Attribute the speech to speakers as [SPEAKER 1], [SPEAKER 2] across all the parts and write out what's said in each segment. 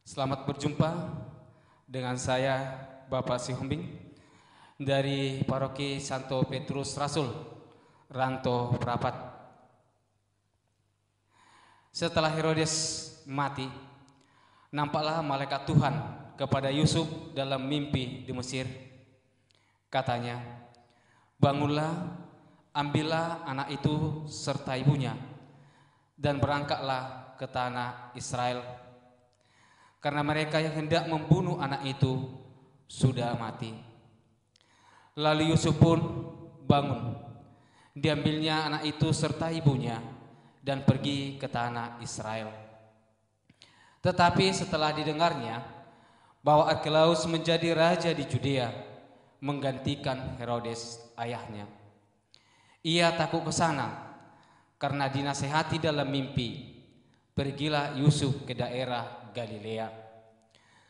[SPEAKER 1] Selamat berjumpa dengan saya Bapak Sihombing dari Paroki Santo Petrus Rasul, Ranto Prapat. Setelah Herodes mati, nampaklah malaikat Tuhan kepada Yusuf dalam mimpi di Mesir. Katanya, "Bangunlah, ambillah anak itu serta ibunya, dan berangkatlah ke tanah Israel. Karena mereka yang hendak membunuh anak itu sudah mati." Lalu Yusuf pun bangun. Diambilnya anak itu serta ibunya dan pergi ke tanah Israel. Tetapi setelah didengarnya bahwa Arkhelaus menjadi raja di Judea, menggantikan Herodes ayahnya, ia takut ke sana karena dinasehati dalam mimpi. Pergilah Yusuf ke daerah Galilea.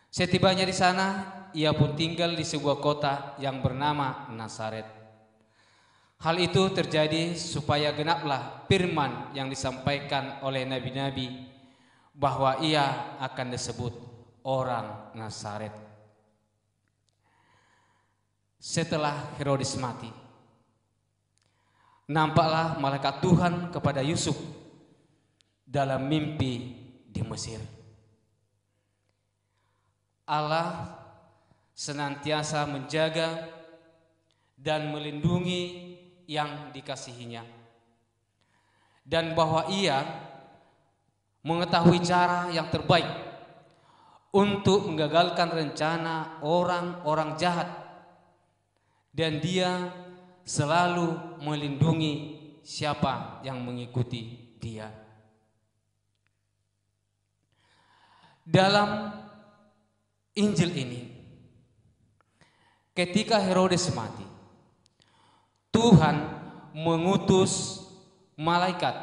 [SPEAKER 1] Setibanya di sana, ia pun tinggal di sebuah kota yang bernama Nazaret. Hal itu terjadi supaya genaplah firman yang disampaikan oleh nabi-nabi bahwa ia akan disebut orang Nazaret. Setelah Herodes mati, nampaklah malaikat Tuhan kepada Yusuf dalam mimpi di Mesir. Allah senantiasa menjaga dan melindungi yang dikasihinya, dan bahwa ia mengetahui cara yang terbaik untuk menggagalkan rencana orang-orang jahat, dan dia selalu melindungi siapa yang mengikuti dia. Dalam Injil ini, ketika Herodes mati, Tuhan mengutus malaikat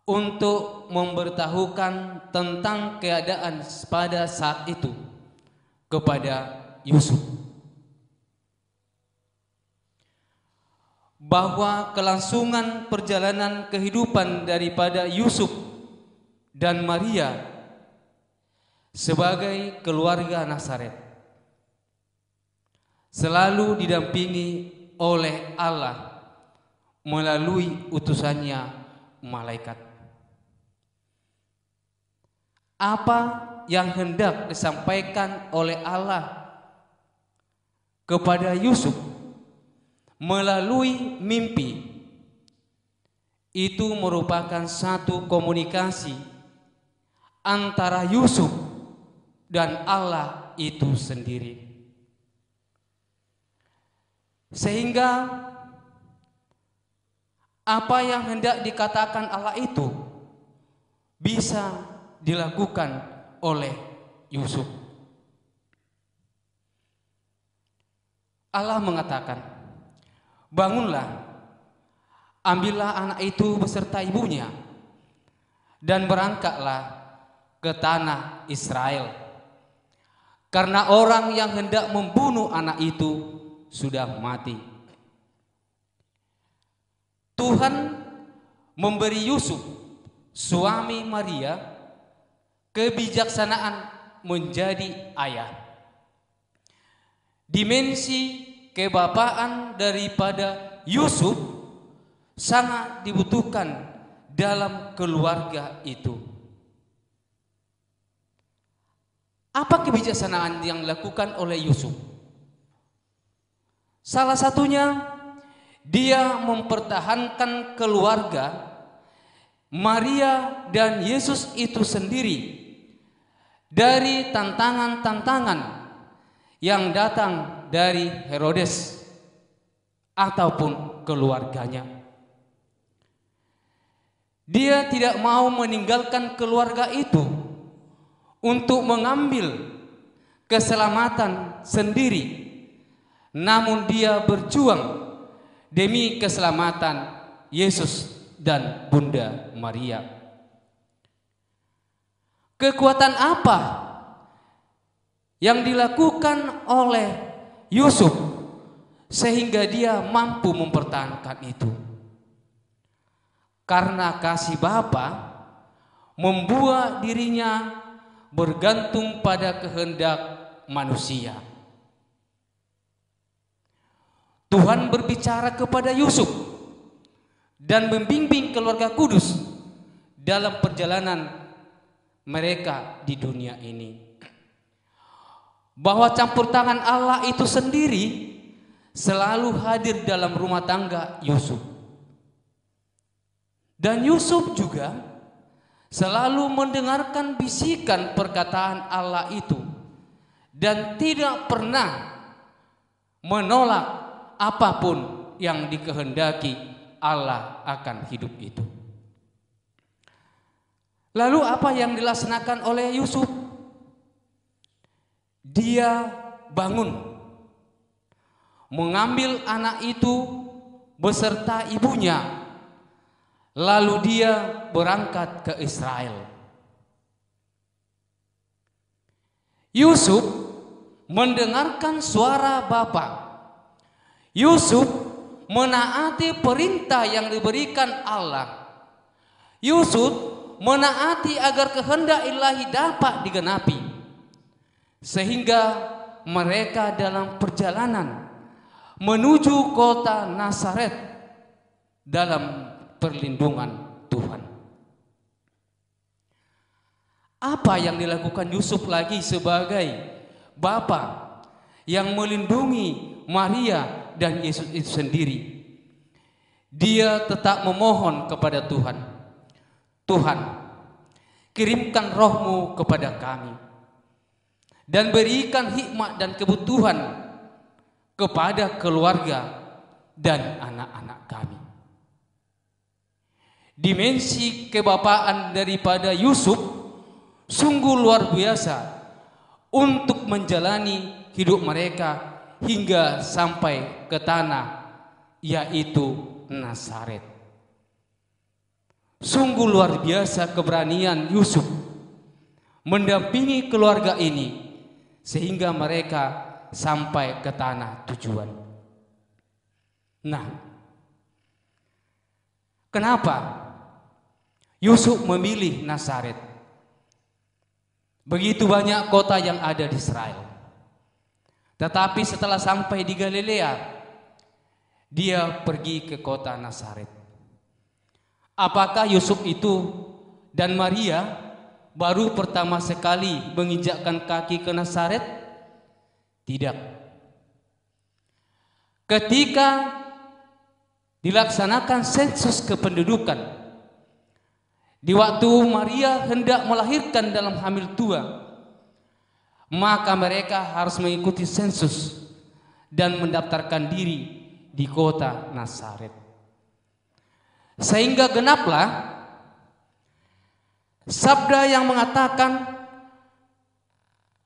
[SPEAKER 1] untuk memberitahukan tentang keadaan pada saat itu kepada Yusuf, bahwa kelangsungan perjalanan kehidupan daripada Yusuf dan Maria sebagai keluarga Nazaret selalu didampingi oleh Allah melalui utusannya malaikat. Apa yang hendak disampaikan oleh Allah kepada Yusuf melalui mimpi itu merupakan satu komunikasi antara Yusuf dan Allah itu sendiri, sehingga apa yang hendak dikatakan Allah itu bisa dilakukan oleh Yusuf. Allah mengatakan, "Bangunlah, ambillah anak itu beserta ibunya, dan berangkatlah ke tanah Israel. Karena orang yang hendak membunuh anak itu sudah mati." Tuhan memberi Yusuf, suami Maria, kebijaksanaan menjadi ayah. Dimensi kebapaan daripada Yusuf sangat dibutuhkan dalam keluarga itu. Apa kebijaksanaan yang dilakukan oleh Yusuf? Salah satunya, dia mempertahankan keluarga Maria dan Yesus itu sendiri dari tantangan-tantangan yang datang dari Herodes ataupun keluarganya. Dia tidak mau meninggalkan keluarga itu untuk mengambil keselamatan sendiri, namun dia berjuang demi keselamatan Yesus dan Bunda Maria. Kekuatan apa yang dilakukan oleh Yusuf sehingga dia mampu mempertahankan itu? Karena kasih Bapa membuat dirinya bergantung pada kehendak manusia. Tuhan berbicara kepada Yusuf dan membimbing keluarga kudus dalam perjalanan mereka di dunia ini, bahwa campur tangan Allah itu sendiri selalu hadir dalam rumah tangga Yusuf. Dan Yusuf juga selalu mendengarkan bisikan perkataan Allah itu dan tidak pernah menolak apapun yang dikehendaki Allah akan hidup itu. Lalu apa yang dilaksanakan oleh Yusuf? Dia bangun, mengambil anak itu beserta ibunya, lalu dia berangkat ke Israel. Yusuf mendengarkan suara Bapa. Yusuf menaati perintah yang diberikan Allah. Yusuf menaati agar kehendak ilahi dapat digenapi, sehingga mereka dalam perjalanan menuju kota Nazaret dalam perlindungan Tuhan. Apa yang dilakukan Yusuf lagi sebagai bapa yang melindungi Maria dan Yesus itu sendiri? Dia tetap memohon kepada Tuhan, Tuhan, kirimkan roh-Mu kepada kami dan berikan hikmat dan kebutuhan kepada keluarga dan anak-anak kami. Dimensi kebapaan daripada Yusuf sungguh luar biasa untuk menjalani hidup mereka hingga sampai ke tanah yaitu Nazaret. Sungguh luar biasa keberanian Yusuf mendampingi keluarga ini sehingga mereka sampai ke tanah tujuan. Nah, kenapa Yusuf memilih Nazaret? Begitu banyak kota yang ada di Israel, tetapi setelah sampai di Galilea, dia pergi ke kota Nazaret. Apakah Yusuf itu dan Maria baru pertama sekali menginjakkan kaki ke Nazaret? Tidak. Ketika dilaksanakan sensus kependudukan, di waktu Maria hendak melahirkan dalam hamil tua, maka mereka harus mengikuti sensus dan mendaftarkan diri di kota Nazaret. Sehingga genaplah sabda yang mengatakan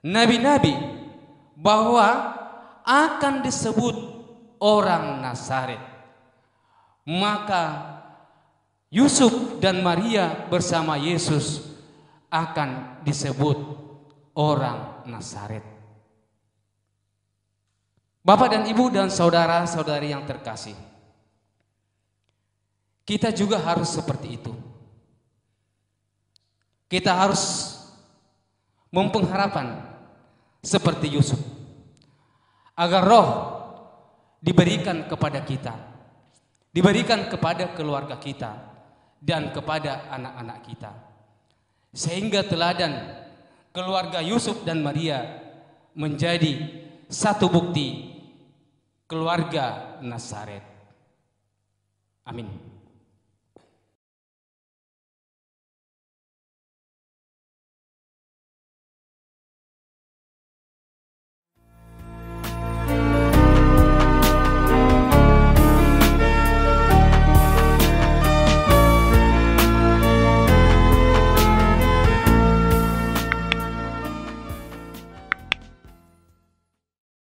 [SPEAKER 1] nabi-nabi bahwa akan disebut orang Nazaret. Maka Yusuf dan Maria bersama Yesus akan disebut orang Nazaret. Bapak dan Ibu dan saudara-saudari yang terkasih, kita juga harus seperti itu. Kita harus mempengharapan seperti Yusuf, agar roh diberikan kepada kita, diberikan kepada keluarga kita dan kepada anak-anak kita, sehingga teladan keluarga Yusuf dan Maria menjadi satu bukti keluarga Nazaret. Amin.